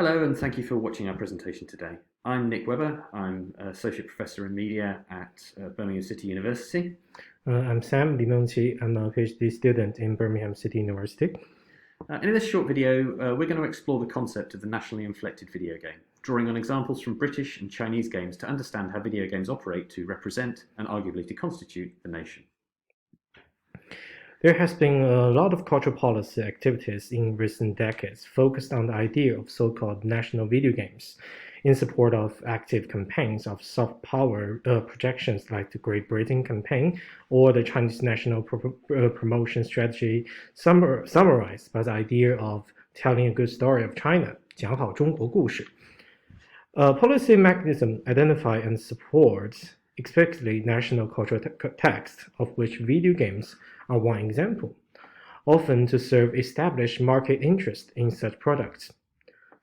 Hello, and thank you for watching our presentation today. I'm Nick Webber. I'm Associate Professor in Media at Birmingham City University. I'm Sam Mengqi. I'm a PhD student in Birmingham City University. And in this short video, we're going to explore the concept of the nationally inflected video game, drawing on examples from British and Chinese games to understand how video games operate to represent and arguably to constitute the nation. There has been a lot of cultural policy activities in recent decades focused on the idea of so-called national video games in support of active campaigns of soft power projections like the Great Britain campaign or the Chinese national promotion strategy summarized by the idea of telling a good story of China, 讲好中国故事. Policy mechanism identify and supports explicitly national cultural texts, of which video games are one example, often to serve established market interest in such products.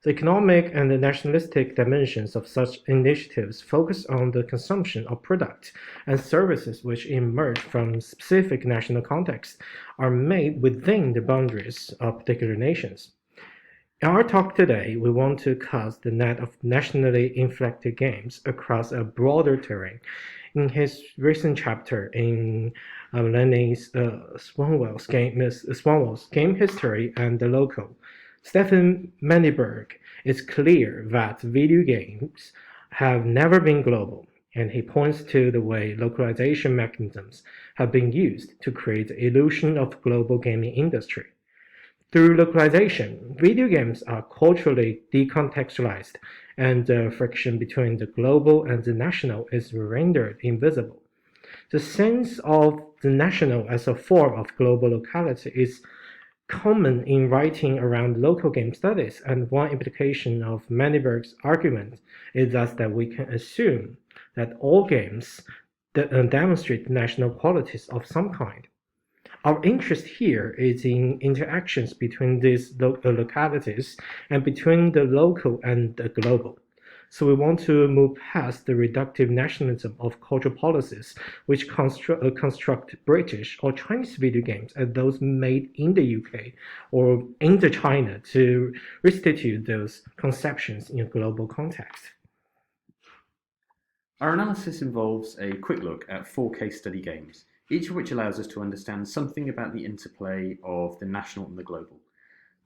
The economic and the nationalistic dimensions of such initiatives focus on the consumption of products and services which emerge from specific national contexts are made within the boundaries of particular nations. In our talk today, we want to cast the net of nationally inflected games across a broader terrain. In his recent chapter in Lenny Swanwell's game history and the local, Stefan Menneberg is clear that video games have never been global, and he points to the way localization mechanisms have been used to create the illusion of global gaming industry. Through localization, video games are culturally decontextualized, and the friction between the global and the national is rendered invisible. The sense of the national as a form of global locality is common in writing around local game studies, and one implication of Menneberg's argument is thus that we can assume that all games demonstrate national qualities of some kind. Our interest here is in interactions between these localities and between the local and the global. So we want to move past the reductive nationalism of cultural policies which construct British or Chinese video games as those made in the UK or in China to restitute those conceptions in a global context. Our analysis involves a quick look at 4 case study games, each of which allows us to understand something about the interplay of the national and the global.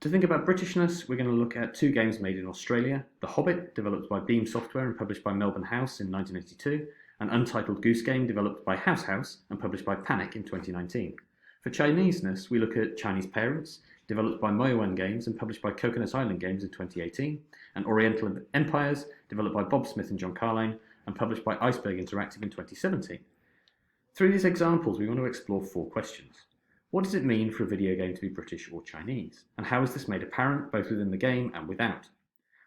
To think about Britishness, we're going to look at 2 games made in Australia, The Hobbit, developed by Beam Software and published by Melbourne House in 1982, and Untitled Goose Game, developed by House House and published by Panic in 2019. For Chineseness, we look at Chinese Parents, developed by Moyuan Games and published by Coconut Island Games in 2018, and Oriental Empires, developed by Bob Smith and John Carline and published by Iceberg Interactive in 2017. Through these examples, we want to explore 4 questions. What does it mean for a video game to be British or Chinese? And how is this made apparent both within the game and without?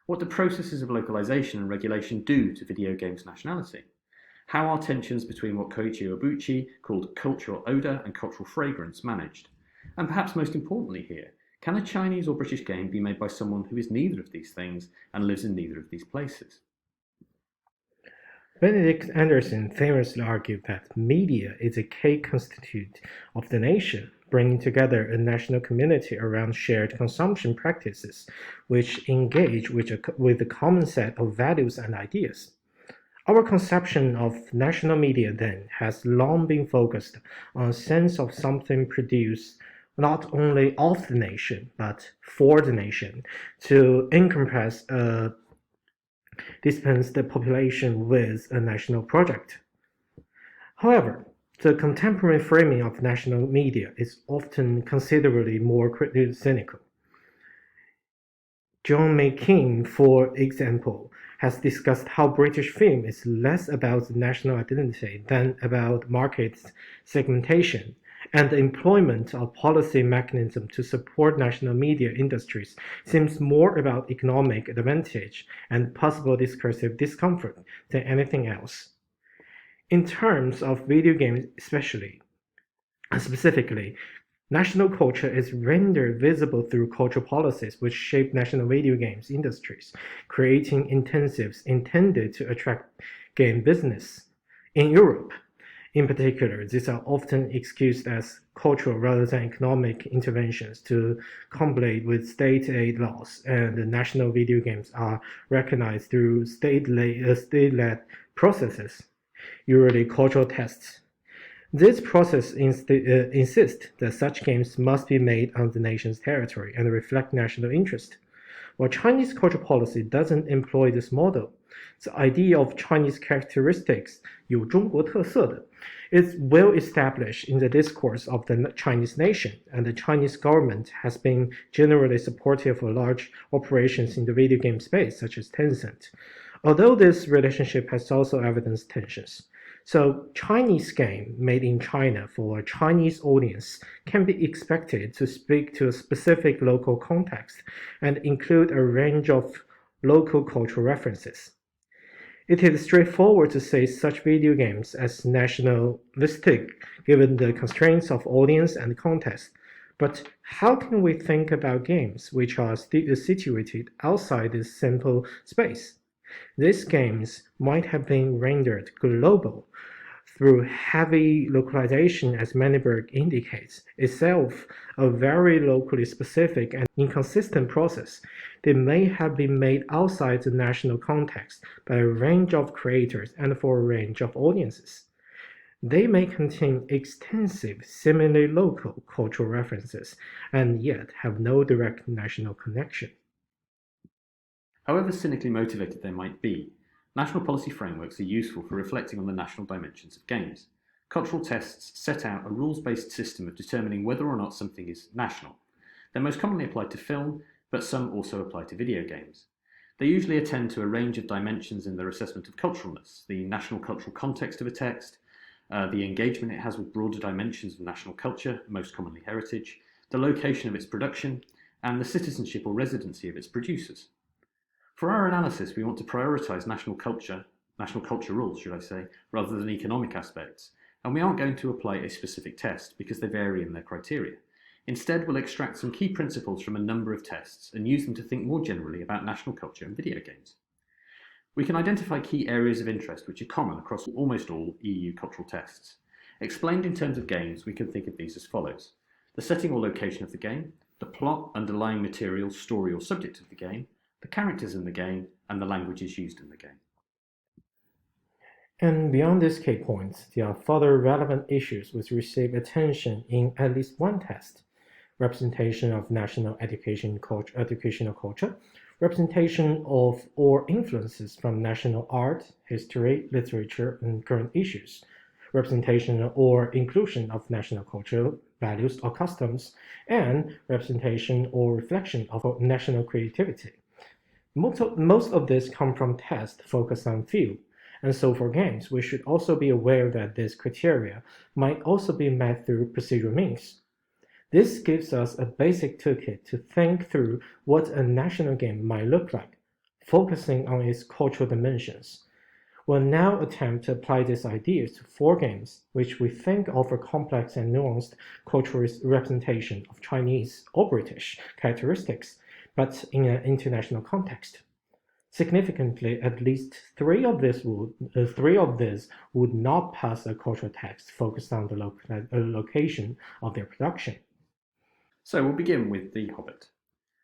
What do processes of localization and regulation do to video games' nationality? How are tensions between what Koichi Obuchi called cultural odor and cultural fragrance managed? And perhaps most importantly here, can a Chinese or British game be made by someone who is neither of these things and lives in neither of these places? Benedict Anderson famously argued that media is a key constituent of the nation, bringing together a national community around shared consumption practices, which engage with a common set of values and ideas. Our conception of national media, then, has long been focused on a sense of something produced not only of the nation, but for the nation, to encompass dispense the population with a national project. However, the contemporary framing of national media is often considerably more cynical. John Mengqi, for example, has discussed how British film is less about national identity than about market segmentation, and the employment of policy mechanisms to support national media industries seems more about economic advantage and possible discursive discomfort than anything else. In terms of video games specifically, national culture is rendered visible through cultural policies which shape national video games industries, creating incentives intended to attract game business. In Europe, In particular, these are often excused as cultural rather than economic interventions to comply with state aid laws, and the national video games are recognized through state-led processes, usually cultural tests. This process insists that such games must be made on the nation's territory and reflect national interest. While Chinese cultural policy doesn't employ this model, the idea of Chinese characteristics 有中国特色的 is well established in the discourse of the Chinese nation, and the Chinese government has been generally supportive of large operations in the video game space, such as Tencent. Although this relationship has also evidenced tensions. So, Chinese game made in China for a Chinese audience can be expected to speak to a specific local context and include a range of local cultural references. It is straightforward to say such video games as nationalistic given the constraints of audience and context. But how can we think about games which are situated outside this simple space? These games might have been rendered global through heavy localization, as Manneberg indicates, itself a very locally specific and inconsistent process. They may have been made outside the national context by a range of creators and for a range of audiences. They may contain extensive, seemingly local cultural references and yet have no direct national connection. However cynically motivated they might be, national policy frameworks are useful for reflecting on the national dimensions of games. Cultural tests set out a rules-based system of determining whether or not something is national. They're most commonly applied to film, but some also apply to video games. They usually attend to a range of dimensions in their assessment of culturalness, the national cultural context of a text, the engagement it has with broader dimensions of national culture, most commonly heritage, the location of its production, and the citizenship or residency of its producers. For our analysis, we want to prioritize national culture rules, rather than economic aspects, and we aren't going to apply a specific test because they vary in their criteria. Instead, we'll extract some key principles from a number of tests and use them to think more generally about national culture and video games. We can identify key areas of interest which are common across almost all EU cultural tests. Explained in terms of games, we can think of these as follows: the setting or location of the game, the plot, underlying material, story or subject of the game, the characters in the game, and the languages used in the game. And beyond these key points, there are further relevant issues which receive attention in at least one test: representation of national educational culture, representation of or influences from national art, history, literature, and current issues, representation or inclusion of national cultural values or customs, and representation or reflection of national creativity. Most of this come from tests focused on field, and so for games, we should also be aware that these criteria might also be met through procedural means. This gives us a basic toolkit to think through what a national game might look like, focusing on its cultural dimensions. We'll now attempt to apply these ideas to 4 games, which we think offer complex and nuanced cultural representation of Chinese or British characteristics, but in an international context. Significantly, at least 3 of these would not pass a cultural test focused on the location of their production. So we'll begin with The Hobbit.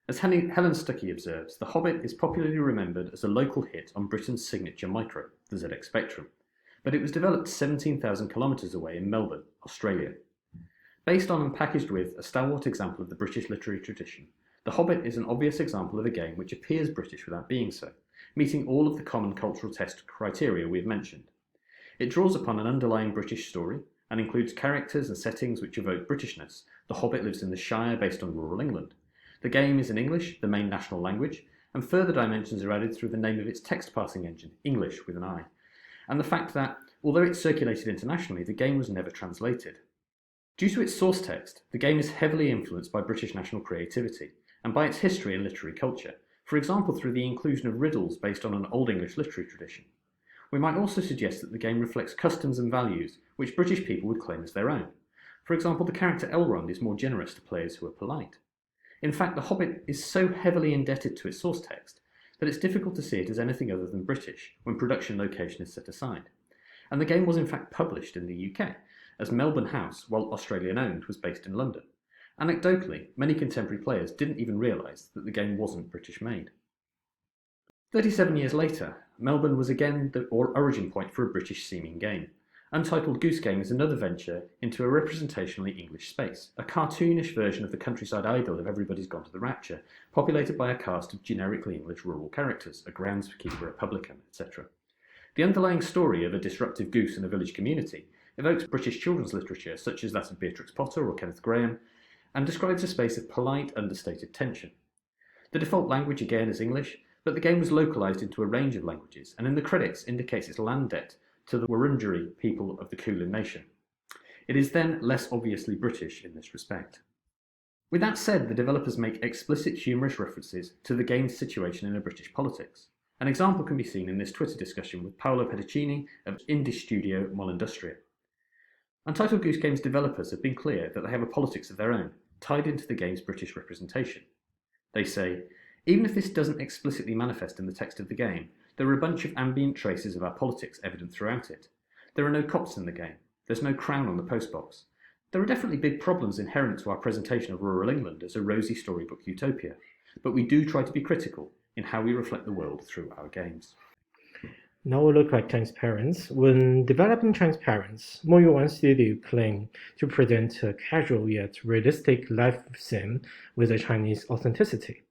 As Helen Stuckey observes, The Hobbit is popularly remembered as a local hit on Britain's signature micro, the ZX Spectrum, but it was developed 17,000 kilometres away in Melbourne, Australia. Based on and packaged with a stalwart example of the British literary tradition, The Hobbit is an obvious example of a game which appears British without being so, meeting all of the common cultural test criteria we have mentioned. It draws upon an underlying British story and includes characters and settings which evoke Britishness. The Hobbit lives in the Shire based on rural England. The game is in English, the main national language, and further dimensions are added through the name of its text parsing engine, English with an I, and the fact that, although it circulated internationally, the game was never translated. Due to its source text, the game is heavily influenced by British national creativity, and by its history and literary culture, for example through the inclusion of riddles based on an Old English literary tradition. We might also suggest that the game reflects customs and values which British people would claim as their own. For example, the character Elrond is more generous to players who are polite. In fact, The Hobbit is so heavily indebted to its source text that it's difficult to see it as anything other than British when production location is set aside. And the game was in fact published in the UK, as Melbourne House, while Australian owned, was based in London. Anecdotally, many contemporary players didn't even realise that the game wasn't British made. 37 years later, Melbourne was again the origin point for a British-seeming game. Untitled Goose Game is another venture into a representationally English space, a cartoonish version of the countryside idyll of Everybody's Gone to the Rapture, populated by a cast of generically English rural characters, a groundskeeper, a publican, etc. The underlying story of a disruptive goose in a village community evokes British children's literature such as that of Beatrix Potter or Kenneth Grahame, and describes a space of polite, understated tension. The default language again is English, but the game was localised into a range of languages, and in the credits indicates its land debt to the Wurundjeri people of the Kulin Nation. It is then less obviously British in this respect. With that said, the developers make explicit humorous references to the game's situation in a British politics. An example can be seen in this Twitter discussion with Paolo Pedicini of indie studio Molindustria. Untitled Goose Game's developers have been clear that they have a politics of their own, tied into the game's British representation. They say, even if this doesn't explicitly manifest in the text of the game, there are a bunch of ambient traces of our politics evident throughout it. There are no cops in the game. There's no crown on the postbox. There are definitely big problems inherent to our presentation of rural England as a rosy storybook utopia, but we do try to be critical in how we reflect the world through our games. Now we look at Transparence. When developing Transparence, Mengqi Studio claimed to present a casual yet realistic life scene with a Chinese authenticity.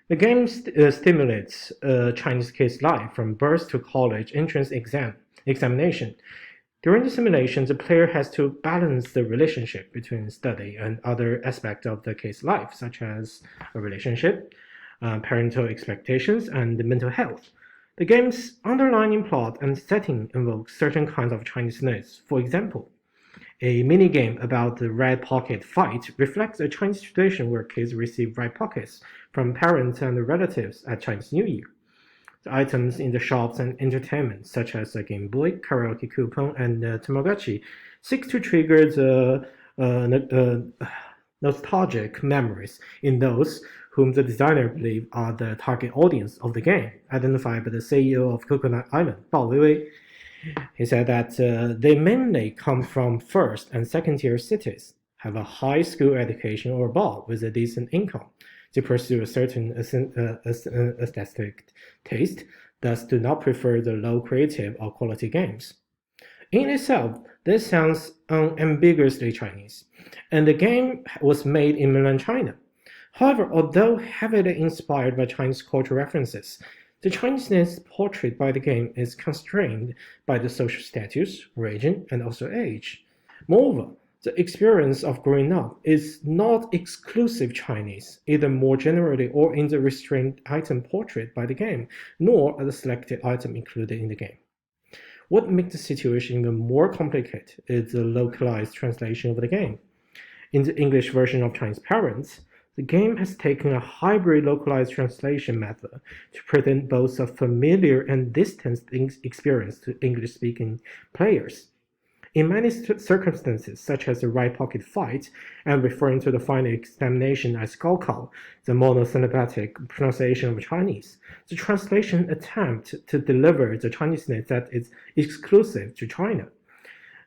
The game stimulates a Chinese kid's life from birth to college entrance examination. During the simulation, the player has to balance the relationship between study and other aspects of the kid's life, such as a relationship, parental expectations, and mental health. The game's underlying plot and setting invoke certain kinds of Chineseness. For example, a minigame about the red pocket fight reflects a Chinese tradition where kids receive red pockets from parents and relatives at Chinese New Year. The items in the shops and entertainment, such as a Game Boy, karaoke coupon, and Tamagotchi, seek to trigger the nostalgic memories in those whom the designer believes are the target audience of the game, identified by the CEO of Coconut Island, Bao Weiwei. He said that they mainly come from first and second tier cities, have a high school education or above with a decent income. They pursue a certain aesthetic taste, thus do not prefer the low creative or quality games. In itself, this sounds unambiguously Chinese, and the game was made in mainland China. However, although heavily inspired by Chinese cultural references, the Chineseness portrayed by the game is constrained by the social status, region, and also age. Moreover, the experience of growing up is not exclusive Chinese, either more generally or in the restrained item portrayed by the game, nor the selected item included in the game. What makes the situation even more complicated is the localized translation of the game. In the English version of Transparence, the game has taken a hybrid localized translation method to present both a familiar and distant experience to English-speaking players. In many circumstances, such as the right pocket fight, and referring to the final examination as Gaokao, the monosyllabic pronunciation of Chinese, the translation attempt to deliver the Chineseness that is exclusive to China.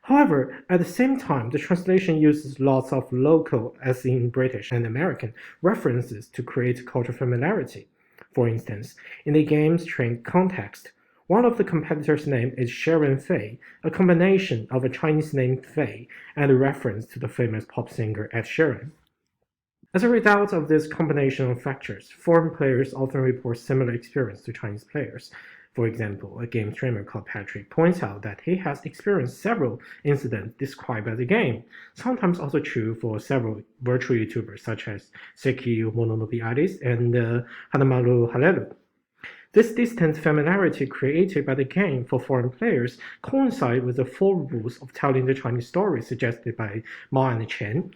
However, at the same time, the translation uses lots of local, as in British and American, references to create cultural familiarity. For instance, in the game's trained context, one of the competitors' name is Sharon Fei, a combination of a Chinese name Fei and a reference to the famous pop singer Ed Sheeran. As a result of this combination of factors, foreign players often report similar experience to Chinese players. For example, a game streamer called Patrick points out that he has experienced several incidents described by the game, sometimes also true for several virtual YouTubers such as Seki Mononobiaris and Hanamaru Halelu. This distant familiarity created by the game for foreign players coincides with the 4 rules of telling the Chinese story suggested by Ma and Chen.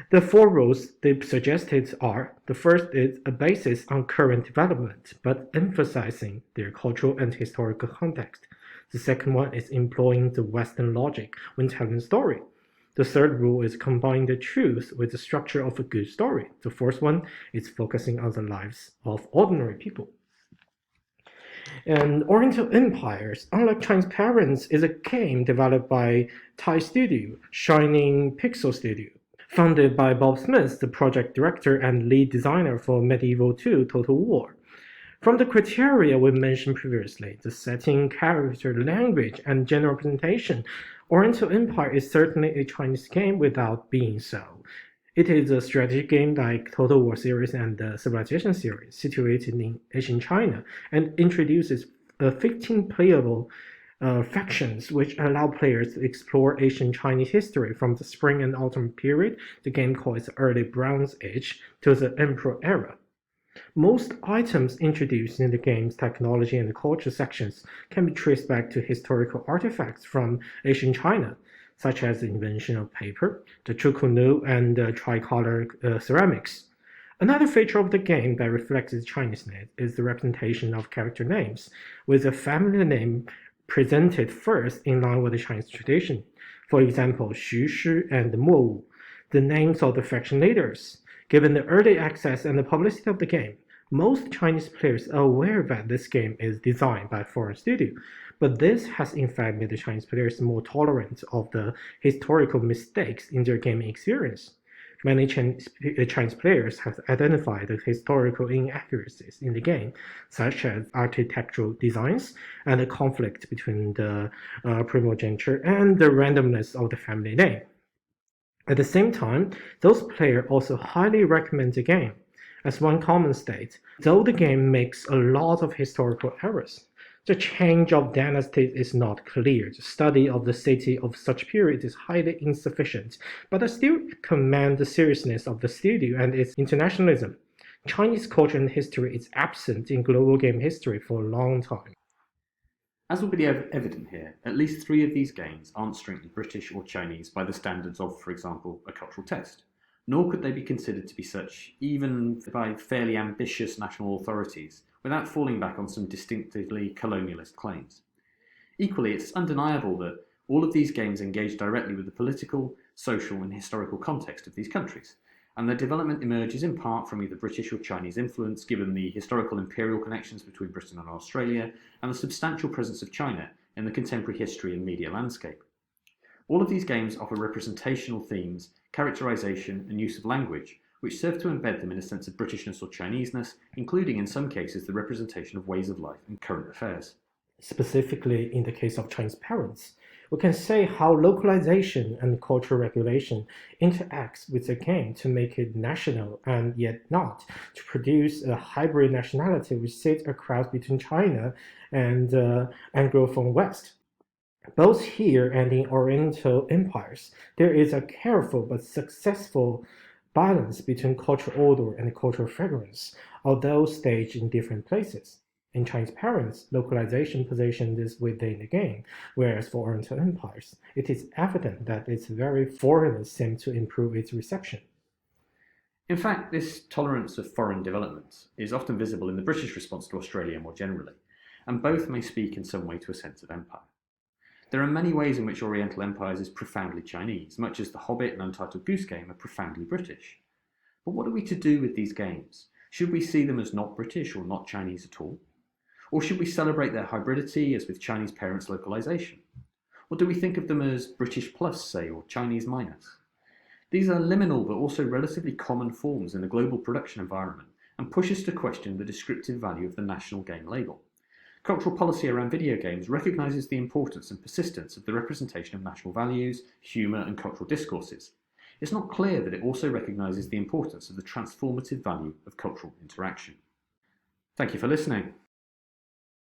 The 4 rules they suggested are: the first is a basis on current development, but emphasizing their cultural and historical context. The second one is employing the Western logic when telling a story. The third rule is combining the truth with the structure of a good story. The fourth one is focusing on the lives of ordinary people. And Oriental Empires, unlike Chinese Parents, is a game developed by Thai studio, Shining Pixel Studio. Founded by Bob Smith, the project director and lead designer for Medieval 2 Total War. From the criteria we mentioned previously, the setting, character, language, and general presentation, Oriental Empire is certainly a Chinese game without being so. It is a strategy game like Total War series and the Civilization series, situated in Asian China, and introduces 15 playable factions which allow players to explore Asian Chinese history from the Spring and Autumn period, the game calls Early Bronze Age, to the Emperor era. Most items introduced in the game's technology and culture sections can be traced back to historical artifacts from Asian China, such as the invention of paper, the chukunu, and tricolor ceramics. Another feature of the game that reflects its Chineseness is the representation of character names, with a family name presented first in line with the Chinese tradition. For example, Xu Shi and Mo Wu, the names of the faction leaders. Given the early access and the publicity of the game, most Chinese players are aware that this game is designed by a foreign studio, but this has in fact made the Chinese players more tolerant of the historical mistakes in their gaming experience. Many Chinese players have identified the historical inaccuracies in the game, such as architectural designs and the conflict between the primogeniture and the randomness of the family name. At the same time, those players also highly recommend the game. As one comment states, though the game makes a lot of historical errors, the change of dynasties is not clear. The study of the city of such periods is highly insufficient, but I still commend the seriousness of the studio and its internationalism. Chinese culture and history is absent in global game history for a long time. As will be evident here, at least 3 of these games aren't strictly British or Chinese by the standards of, for example, a cultural test, nor could they be considered to be such even by fairly ambitious national authorities without falling back on some distinctively colonialist claims. Equally, it's undeniable that all of these games engage directly with the political, social, and historical context of these countries, and their development emerges in part from either British or Chinese influence, given the historical imperial connections between Britain and Australia, and the substantial presence of China in the contemporary history and media landscape. All of these games offer representational themes, characterization, and use of language, which serve to embed them in a sense of Britishness or Chineseness, including in some cases the representation of ways of life and current affairs. Specifically in the case of Chinese Parents, we can say how localization and cultural regulation interacts with the game to make it national and yet not, to produce a hybrid nationality which sits a cross between China and Anglophone West. Both here and in Oriental empires, there is a careful but successful balance between cultural order and cultural fragrance, although staged in different places. In Chinese Parents, localization positioned is within the game, whereas for Oriental empires, it is evident that its very foreignness seems to improve its reception. In fact, this tolerance of foreign developments is often visible in the British response to Australia more generally, and both may speak in some way to a sense of empire. There are many ways in which Oriental empires is profoundly Chinese, much as The Hobbit and Untitled Goose Game are profoundly British. But what are we to do with these games? Should we see them as not British or not Chinese at all? Or should we celebrate their hybridity as with Chinese Parents localization? Or do we think of them as British plus, say, or Chinese minus? These are liminal but also relatively common forms in the global production environment and push us to question the descriptive value of the national game label. Cultural policy around video games recognises the importance and persistence of the representation of national values, humour and cultural discourses. It's not clear that it also recognises the importance of the transformative value of cultural interaction. Thank you for listening.